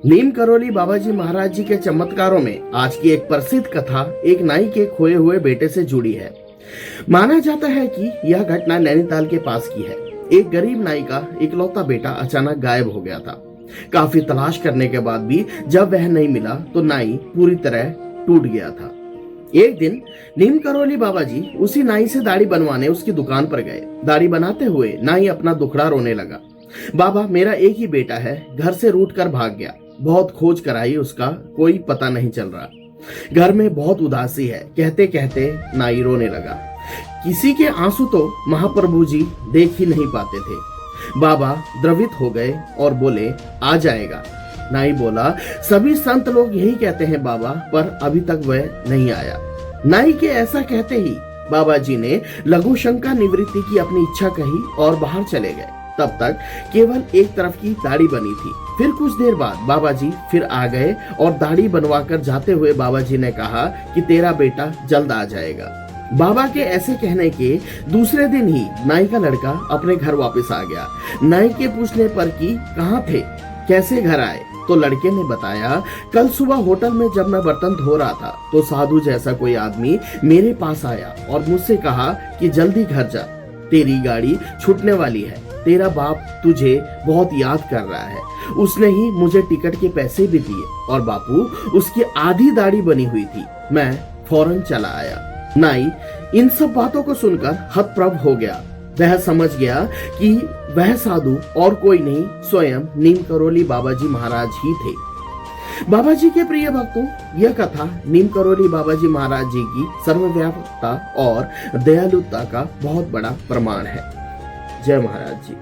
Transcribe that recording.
नीम करौली बाबा जी महाराज जी के चमत्कारों में आज की एक प्रसिद्ध कथा एक नाई के खोए हुए बेटे से जुड़ी है। माना जाता है कि यह घटना नैनीताल के पास की है। एक गरीब नाई का इकलौता बेटा अचानक गायब हो गया था। काफी तलाश करने के बाद भी जब वह नहीं मिला तो नाई पूरी तरह टूट गया था। एक दिन नीम करौली बाबा जी उसी नाई से दाढ़ी बनवाने उसकी दुकान पर गए। दाढ़ी बनाते हुए नाई अपना दुखड़ा रोने लगा। बाबा, मेरा एक ही बेटा है, घर से रूठ कर भाग गया। बहुत खोज कराई, उसका कोई पता नहीं चल रहा। घर में बहुत उदासी है। कहते कहते नाई रोने लगा। किसी के आंसू तो महाप्रभु जी देख ही नहीं पाते थे। बाबा द्रवित हो गए और बोले, आ जाएगा। नाई बोला, सभी संत लोग यही कहते हैं बाबा, पर अभी तक वह नहीं आया। नाई के ऐसा कहते ही बाबा जी ने लघु शंका निवृत्ति की अपनी इच्छा कही और बाहर चले गए। तब तक केवल एक तरफ की दाढ़ी बनी थी। फिर कुछ देर बाद बाबा जी फिर आ गए और दाढ़ी बनवाकर जाते हुए बाबा जी ने कहा कि तेरा बेटा जल्द आ जाएगा। बाबा के ऐसे कहने के दूसरे दिन ही नाई का लड़का अपने घर वापस आ गया। नाई के पूछने पर कि कहाँ थे, कैसे घर आए, तो लड़के ने बताया, कल सुबह होटल में जब मैं बर्तन धो रहा था तो साधु जैसा कोई आदमी मेरे पास आया और मुझसे कहा कि जल्दी घर जा, तेरी गाड़ी छूटने वाली है। तेरा बाप तुझे बहुत याद कर रहा है। उसने ही मुझे टिकट के पैसे भी दिए और बापू उसकी आधी दाढ़ी बनी हुई थी। मैं फौरन चला आया। नाई इन सब बातों को सुनकर हतप्रभ हो गया। वह समझ गया कि वह साधु और कोई नहीं, स्वयं नीम करौली बाबा जी महाराज ही थे। बाबा जी के प्रिय भक्तों, यह कथा नीम करौली बाबा जी महाराज जी की सर्वव्यापकता और दयालुता का बहुत बड़ा प्रमाण है। जय महाराज जी।